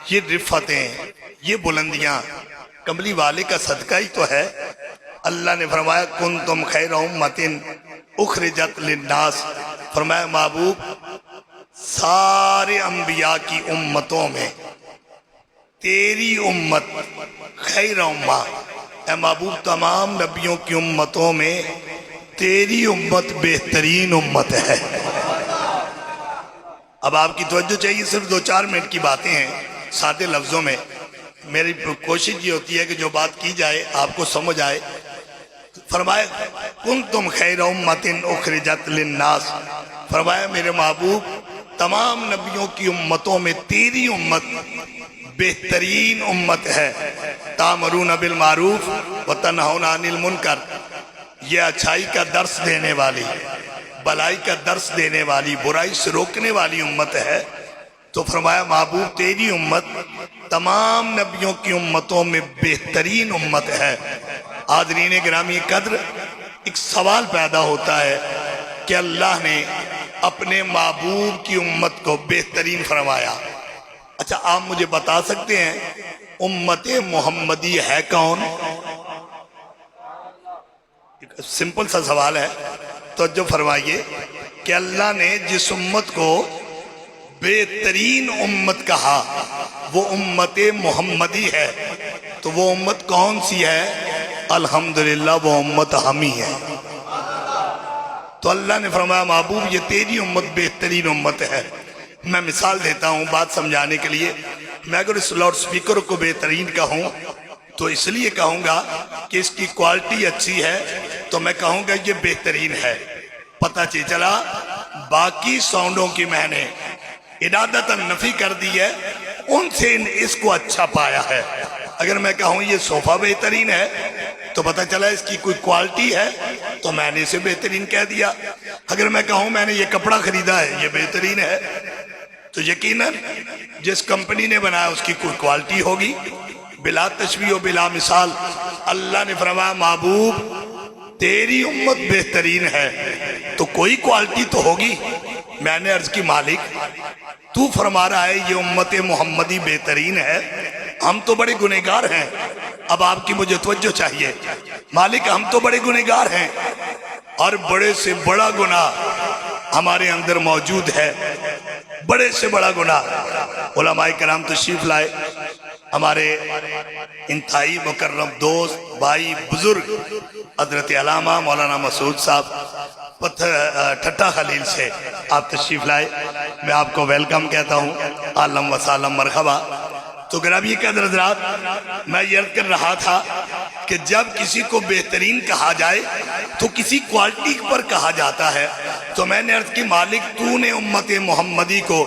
یہ رفتیں، یہ بلندیاں کملی والے کا صدقہ ہی تو ہے۔ اللہ نے فرمایا کنتم خیر امۃ اخرجت للناس، فرمایا محبوب سارے انبیاء کی امتوں میں تیری امت خیر امہ، اے محبوب تمام نبیوں کی امتوں میں تیری امت بہترین امت ہے۔ اب آپ کی توجہ چاہیے، صرف 2-4 منٹ کی باتیں ہیں سادے لفظوں میں۔ میری کوشش یہ ہوتی ہے کہ جو بات کی جائے آپ کو سمجھ آئے۔ فرمایا کنتم خیر امۃ اخرجت للناس، فرمایا میرے محبوب تمام نبیوں کی امتوں میں تیری امت بہترین امت ہے۔ تامرون بالمعروف وتنہون عن المنکر، یہ اچھائی کا درس دینے والی، بلائی کا درس دینے والی، برائی سے روکنے والی امت ہے۔ تو فرمایا محبوب تیری امت تمام نبیوں کی امتوں میں بہترین امت ہے۔ حاضرین گرامی قدر، ایک سوال پیدا ہوتا ہے کہ اللہ نے اپنے محبوب کی امت کو بہترین فرمایا، اچھا آپ مجھے بتا سکتے ہیں امت محمدی ہے کون؟ سمپل سا سوال ہے، توجہ فرمائیے کہ اللہ نے جس امت کو بہترین امت کہا وہ امت محمدی ہے، تو وہ امت کون سی ہے؟ الحمدللہ وہ امت ہم ہی ہے۔ تو اللہ نے فرمایا محبوب یہ تیری امت بہترین امت ہے۔ میں مثال دیتا ہوں بات سمجھانے کے لیے۔ میں اگر اس لاؤڈ سپیکر کو بہترین کہوں تو اس لیے کہوں گا کہ اس کی کوالٹی اچھی ہے، تو میں کہوں گا یہ بہترین ہے۔ پتہ چلا باقی ساؤنڈوں کی میں نے ارادتاً نفی کر دی ہے، ان سے اس کو اچھا پایا ہے۔ اگر میں کہوں یہ صوفہ بہترین ہے تو پتہ چلا اس کی کوئی کوالٹی ہے، تو میں نے اسے بہترین کہہ دیا۔ اگر میں کہوں میں نے یہ کپڑا خریدا ہے یہ بہترین ہے، تو یقیناً جس کمپنی نے بنایا اس کی کوئی کوالٹی ہوگی۔ بلا تشبیہ و بلا مثال اللہ نے فرمایا محبوب تیری امت بہترین ہے، تو کوئی کوالٹی تو ہوگی۔ میں نے عرض کی مالک تو فرما رہا ہے یہ امت محمدی بہترین ہے، ہم تو بڑے گنہگار ہیں۔ اب آپ کی مجھے توجہ چاہیے، مالک ہم تو بڑے گنہگار ہیں، اور بڑے سے بڑا گناہ ہمارے اندر موجود ہے، بڑے سے بڑا گناہ۔ علماء کرام تشریف لائے، ہمارے انتہائی مکرم دوست بھائی بزرگ حضرت علامہ مولانا مسعود صاحب ٹھٹا خلیل سے آپ تشریف لائے، میں آپ کو ویلکم کہتا ہوں، عالم و سالم مرحبا۔ تو گرامی قدر حضرات، میں یہ عرض کر رہا تھا کہ جب کسی کو بہترین کہا جائے تو کسی کوالٹی پر کہا جاتا ہے۔ تو میں نے عرض کی مالک تو نے امت محمدی کو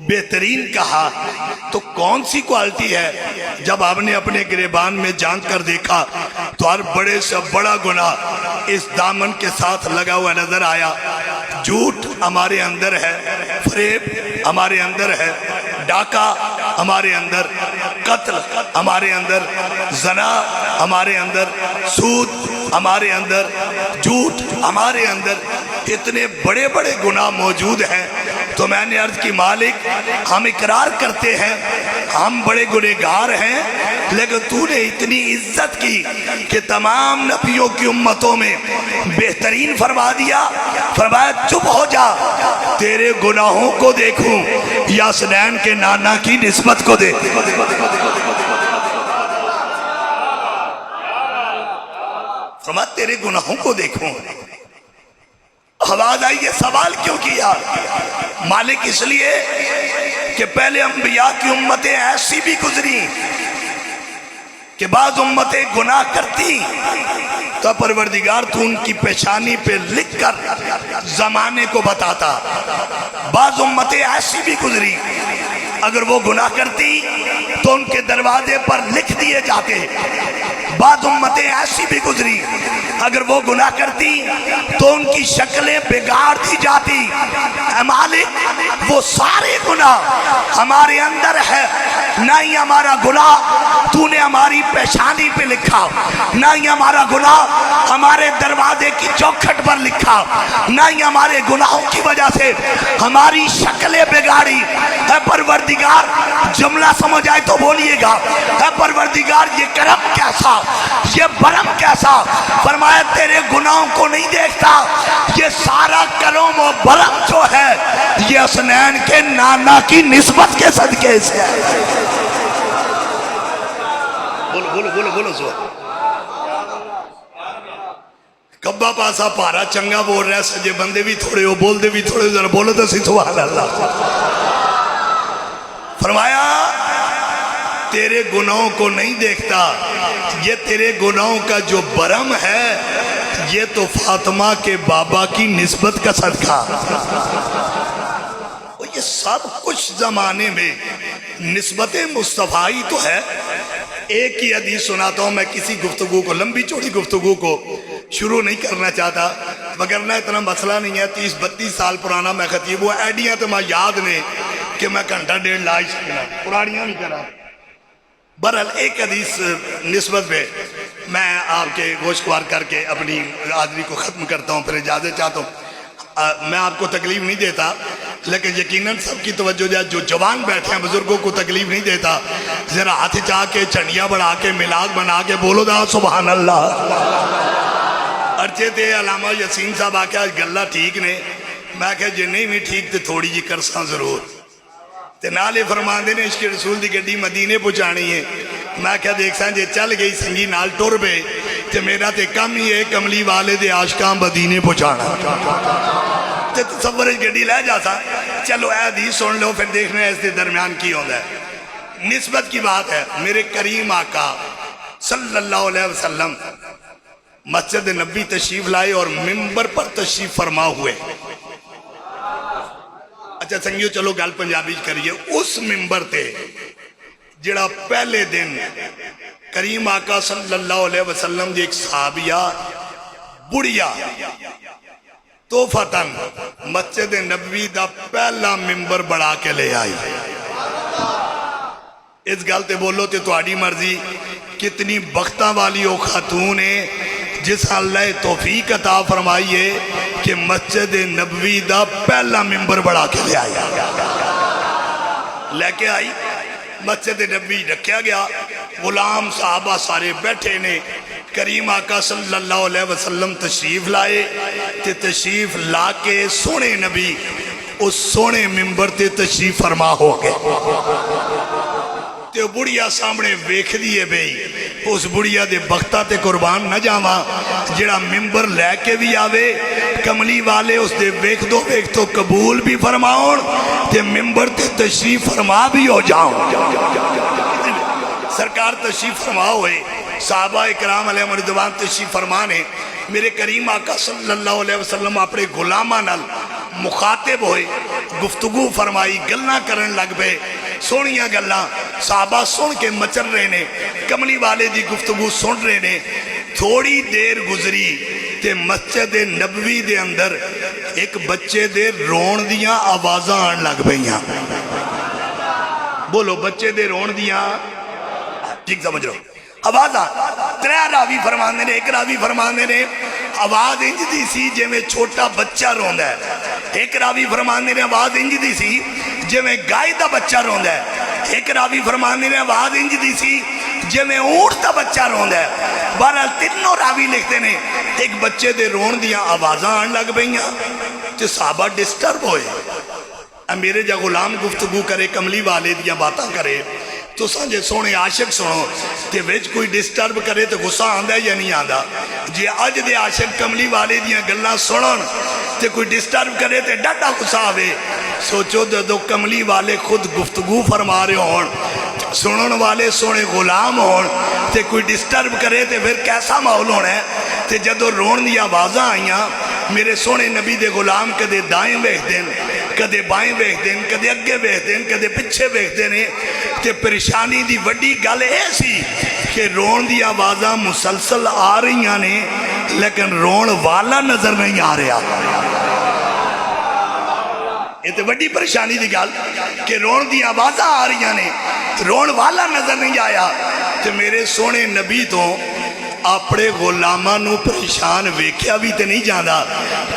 بہترین کہا تو کون سی کوالٹی ہے؟ جب آپ نے اپنے گریبان میں جھانک کر دیکھا تو ہر بڑے سے بڑا گناہ اس دامن کے ساتھ لگا ہوا نظر آیا۔ جھوٹ ہمارے اندر ہے، فریب ہمارے اندر ہے، ڈاکہ ہمارے اندر، قتل ہمارے اندر، زنا ہمارے اندر، سود ہمارے اندر، جھوٹ ہمارے اندر، اتنے بڑے بڑے گناہ موجود ہیں۔ تو میں نے عرض کی مالک ہم اقرار کرتے ہیں ہم بڑے گنہگار ہیں، لیکن تو نے اتنی عزت کی کہ تمام نبیوں کی امتوں میں بہترین فرما دیا۔ فرمایا چپ ہو جا، تیرے گناہوں کو دیکھوں یا حسنین کے نانا کی نسبت کو دیکھ۔ فرمایا تیرے گناہوں کو دیکھوں۔ آواز آئی یہ سوال کیوں کیا؟ مالک اس لیے کہ پہلے انبیاء کی امتیں ایسی بھی گزری کہ بعض امتیں گناہ کرتی تو پروردگار تو ان کی پیشانی پہ لکھ کر زمانے کو بتاتا۔ بعض امتیں ایسی بھی گزری اگر وہ گناہ کرتی تو ان کے دروازے پر لکھ دیے جاتے۔ بعض امتیں ایسی بھی گزری اگر وہ گناہ کرتی تو ان کی شکلیں بگاڑ دی جاتی۔ اے مالک وہ سارے گناہ ہمارے اندر ہے، نہ ہی ہمارا گناہ تو نے ہماری پیشانی پہ لکھا، نہ ہی ہمارا گناہ ہمارے دروازے کی چوکھٹ پر لکھا، نہ ہی ہمارے گناہوں کی وجہ سے ہماری شکلیں بگاڑی۔ اے پروردگار، جملہ سمجھ آئے تو بولیے گا، اے پروردگار یہ کرم کیسا، یہ برم کیسا؟ فرمایا تیرے گناہوں کو نہیں دیکھتا، یہ سارا کرم و برم جو ہے یہ حسنین کے نانا کی نسبت کے صدقے سے ہے۔ بولو بولو بولو بولو سو کبا پاسا پارا چنگا بول رہا ہے، سجے بندے بھی تھوڑے ہو، بول دے بھی تھوڑے، ذرا بولو تو سی سبحان اللہ۔ فرمایا تیرے گناہوں کو نہیں دیکھتا، یہ تیرے گناہوں کا جو برم ہے یہ تو فاطمہ کے بابا کی نسبت کا صدقہ۔ یہ سب کچھ زمانے میں نسبت مصطفیٰ ہی تو ہے۔ ایک ہی حدیث سناتا ہوں میں، کسی گفتگو کو، لمبی چوڑی گفتگو کو شروع نہیں کرنا چاہتا، مگر نہ اتنا مسئلہ نہیں ہے، 30-32 سال پرانا میں خطیب ہوا، ایڈیاں تو میں یاد نے کہ میں گھنٹہ ڈیڑھ لائی سکنا، پرانیاں نہیں کرا۔ برحال ایک حدیث نسبت پہ میں آپ کے گوشتوار کر کے اپنی حاضری کو ختم کرتا ہوں، پھر اجازت چاہتا ہوں۔ میں آپ کو تکلیف نہیں دیتا، لیکن یقیناً سب کی توجہ جائے، جو جوان بیٹھے ہیں بزرگوں کو تکلیف نہیں دیتا، ذرا ہاتھ چاہ کے چنڈیاں بڑھا کے میلاد بنا کے بولو دا سبحان اللہ۔ ارچے تے علامہ یاسین صاحب آکے آج گلہ ٹھیک نے، میں کہا جی نہیں بھی ٹھیک تے تھوڑی جی کرساں ضرور تے نالے فرمان دینے عشق رسول دی گڈی مدینے پہنچانی ہے۔ میں کہا دیکھ سان جے چل گئی سنگی نال ٹر پہ تے میرا تے کم ہی ہے کملی والے دے عاشقاں مدینے پہنچانا تے تصور گڈی لے جاتا۔ چلو اے حدیث سن لو پھر دیکھنا ہے اس دے درمیان کی ہوتا ہے۔ نسبت کی بات ہے، میرے کریم آقا صلی اللہ علیہ وسلم مسجد نبی تشریف لائے اور ممبر پر تشریف فرما ہوئے۔ اچھا سنگیو چلو گل پنجابی کریے، اس ممبر تے جڑا پہلے دن کریم آقا صلی اللہ علیہ وسلم دی ایک صحابیہ بڑھیا توفتاً مسجد نبوی دا پہلا ممبر بڑھا کے لے آئی۔ اس گل تے بولو تے تہاڈی مرضی، کتنی بختاں والی او خاتون ہے جس اللہ توفیق عطا فرمائیے کہ مسجد نبوی دا پہلا ممبر بڑھا کے لے آئی، لے کے آئی۔ مسجد نبوی رکھیا گیا، غلام صحابہ سارے بیٹھے نے، کریم آقا صلی اللہ علیہ وسلم تشریف لائے تے تشریف لا کے سونے نبی اس سونے ممبر تے تشریف فرما ہو گئے تے بڑھیا سامنے ویکھ دیئے بھئی اس بڑھیا دے بختہ تے قربان نہ جاواں جڑا ممبر لے کے بھی آوے، کملی والے اس دے ویکھ تو قبول بھی فرماؤں تے ممبر تے تشریف فرما بھی ہو جاؤں۔ سرکار تشریف فرما ہوئے، صحابہ اکرام علیہ مردوان تشریف فرمانے، میرے کریم آقا صلی اللہ علیہ وسلم اپنے غلامہ نال مخاطب ہوئے، گفتگو فرمائی، گلنا کرن لگ پہ، سونیاں گلنا صحابہ سن کے مچر رہے نے، کملی والے دی گفتگو سن رہے نے۔ تھوڑی دیر گزری تے مسجد نبوی دے اندر ایک بچے دے رون دیاں آوازاں آن لگ پئیاں۔ بولو بچے دے رون دیاں، ٹھیک سمجھ رہو، آوازاں ترے راوی فرمانے نے، ایک راوی فرمانے نے آواز انج دی سی جے میں چھوٹا بچہ روندا ہے، ایک راوی فرمانے نے آواز انج دی سی جے میں گائے دا بچہ روندا ہے، ایک راوی فرمانے نے آواز انج دی سی جے میں اونٹ دا بچہ روندا ہے۔ بہرحال تینوں راوی لکھتے نے ایک بچے دے رون دیاں آوازاں آن لگ پئیاں تے صحابہ ڈسٹرب ہوئے۔ میرے جا غلام گفتگو کرے، کملی والے دیاں باتاں کرے تو سانجے سونے عاشق سنو تے ویچ کوئی ڈسٹرب کرے تو غصہ آندہ ہے یا نہیں آندہ؟ جی آج دے عاشق کملی والے دیاں گلنا سنن تے کوئی ڈسٹرب کرے تے ڈاٹا غصہ آوے۔ سوچو دو کملی والے خود گفتگو فرما رہے ہون، سنن والے سونے غلام ہون تے کوئی ڈسٹرب کرے تے پھر کیسا ماحول ہونا ہے؟ تے جدو رون دی آوازاں آئیاں، میرے سونے نبی دے غلام کدے دائیں ویکھ دین، کدے بائیں ویکھ دین، کدے اگے ویکھ دین، کدے پچھے ویکھ دین، تے پریشانی دی وڈی گل ایسی کہ رون دی آوازاں مسلسل آ رہی نے لیکن رون والا نظر نہیں آ رہا۔ یہ تے وڈی پریشانی دی گل کہ رون دی آوازاں آ رہی نے ਰੋਣ ਵਾਲਾ ਨਜ਼ਰ ਨਹੀਂ ਆਇਆ। ਤੇ ਮੇਰੇ ਸੋਹਣੇ ਨਬੀ ਤੋਂ ਆਪਣੇ ਗੁਲਾਮਾਂ ਨੂੰ ਪਰੇਸ਼ਾਨ ਵੇਖਿਆ ਵੀ ਤੇ ਨਹੀਂ ਜਾਂਦਾ।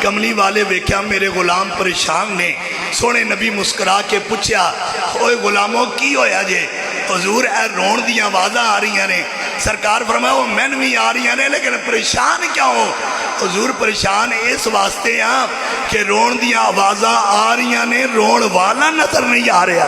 ਕਮਲੀ ਵਾਲੇ ਵੇਖਿਆ ਮੇਰੇ ਗੁਲਾਮ ਪਰੇਸ਼ਾਨ ਨੇ। ਸੋਹਣੇ ਨਬੀ ਮੁਸਕਰਾ ਕੇ ਪੁੱਛਿਆ, ਓਏ ਗੁਲਾਮੋ ਕੀ ਹੋਇਆ ਜੇ? ਹਜ਼ੂਰ ਇਹ ਰੋਣ ਦੀਆਂ ਆਵਾਜ਼ਾਂ ਆ ਰਹੀਆਂ ਨੇ। ਸਰਕਾਰ ਫਰਮਾਇਆ ਉਹ ਮੈਨੂੰ ਵੀ ਆ ਰਹੀਆਂ ਨੇ, ਲੇਕਿਨ ਪਰੇਸ਼ਾਨ ਕਿਉਂ ਹੋ? ਹਜ਼ੂਰ ਪਰੇਸ਼ਾਨ ਇਸ ਵਾਸਤੇ ਆ ਕਿ ਰੋਣ ਦੀਆਂ ਆਵਾਜ਼ਾਂ ਆ ਰਹੀਆਂ ਨੇ, ਰੋਣ ਵਾਲਾ ਨਜ਼ਰ ਨਹੀਂ ਆ ਰਿਹਾ।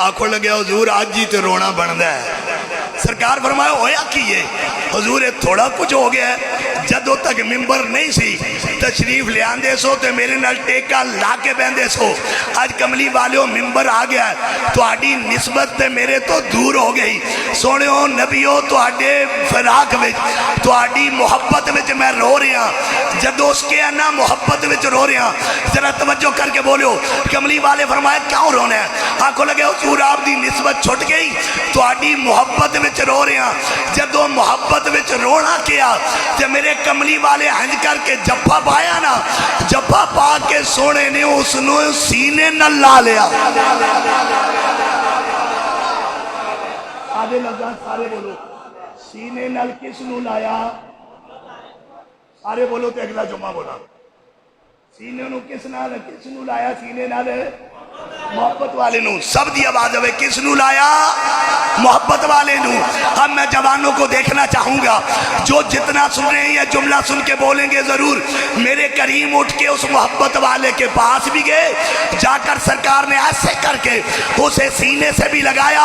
آخو لگے حضور آج ہی تو رونا بنتا ہے. سرکار فرمایا ہویا کی ہے؟ حضور تھوڑا کچھ ہو گیا ہے. جدوں تک ممبر نہیں سی تشریف لے آندے سو تے میرے نال ٹیکا لا کے بہندے سو. آج کملی والیوں ممبر آ گیا ہے تو آڈی نسبت تے میرے تو دور ہو گئی. سونےوں نبیوں تو آڈے فراق وچ تو آڈی محبت وچ میں رو رہا. جدوں اس کے انا محبت وچ رو رہا. ذرا توجہ کر کے بولو. کملی والے فرمایا کیوں رونا ہے؟ آنکھوں لگے حضور آپ دی نسبت چھٹ گئی تو آڈی محبت وچ رو رہا. جدوں محبت وچ رونا کیا تے میرے کملی والے ہنج کر کے جپا پایا نا. جپا پا کے سونے نے اس نو سینے نہ لا لیا. آدھے لفظ سارے بولو. سینے نال کس نو لایا؟ سارے بولو تے اگلا جمعہ بولا. سینے نو کس نو لایا؟ سینے نال محبت والے نو. سب دی آواز ہوئے کس نو لایا؟ محبت والے نو. اب میں جوانوں کو دیکھنا چاہوں گا جو جتنا سن رہے ہیں یہ جملہ سن کے بولیں گے ضرور. میرے کریم اٹھ کے اس محبت والے کے پاس بھی گئے. جا کر سرکار نے ایسے کر کے اسے سینے سے بھی لگایا.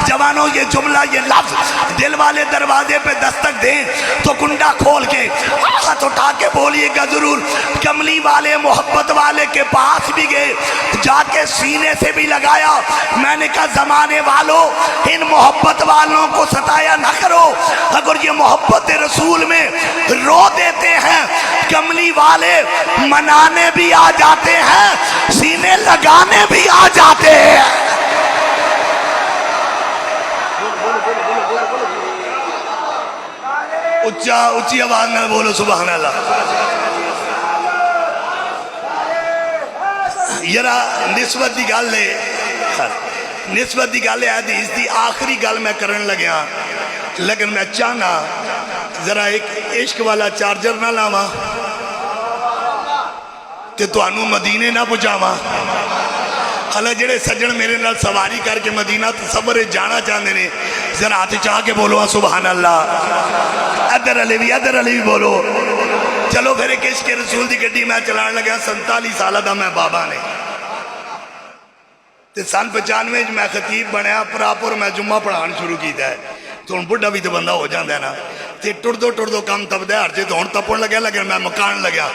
جوانوں یہ جملہ یہ لفظ دل والے دروازے پہ دستک دیں تو کنڈا کھول کے ہاتھ اٹھا کے بولیے گا ضرور. کملی والے محبت والے کے پاس بھی گئے. جا کے سینے سے بھی لگایا. میں نے کہا زمانے والوں ان محبت والوں کو ستایا نہ کرو. اگر یہ محبت رسول میں رو دیتے ہیں کملی والے منانے بھی آ جاتے ہیں سینے لگانے بھی آ جاتے ہیں. اچھی آواز میں بولو سبحان اللہ. یرا نسبت دی گل ہے. نسبت دی گل ہے. حدیث دی آخری گل میں کرن لگیا لیکن میں چاہنا ذرا ایک عشق والا چارجر نہ لاواں تے تانوں مدینے نہ پہنچاواں. حالا جڑے سجن میرے نال سواری کر کے مدینہ تصور جانا چاہتے ہیں ذرا ہاتھ چاہ کے بولو سبحان اللہ. ادھر علی بھی بولو. چلو پھر ایک عشق رسول دی گڈی میں چلان لگا. 47 سالہ دا میں بابا نے تے سن 95 میں خطیب بنیا. پراپر میں جمعہ پڑھان شروع کیتا ہے تو ہن بڑھا بھی تو بندہ ہو جاندہ ہے نا. تے ٹر دو کم تب دے ہر جے تو ہن تپن لگیا لیکن میں مکان لگیا.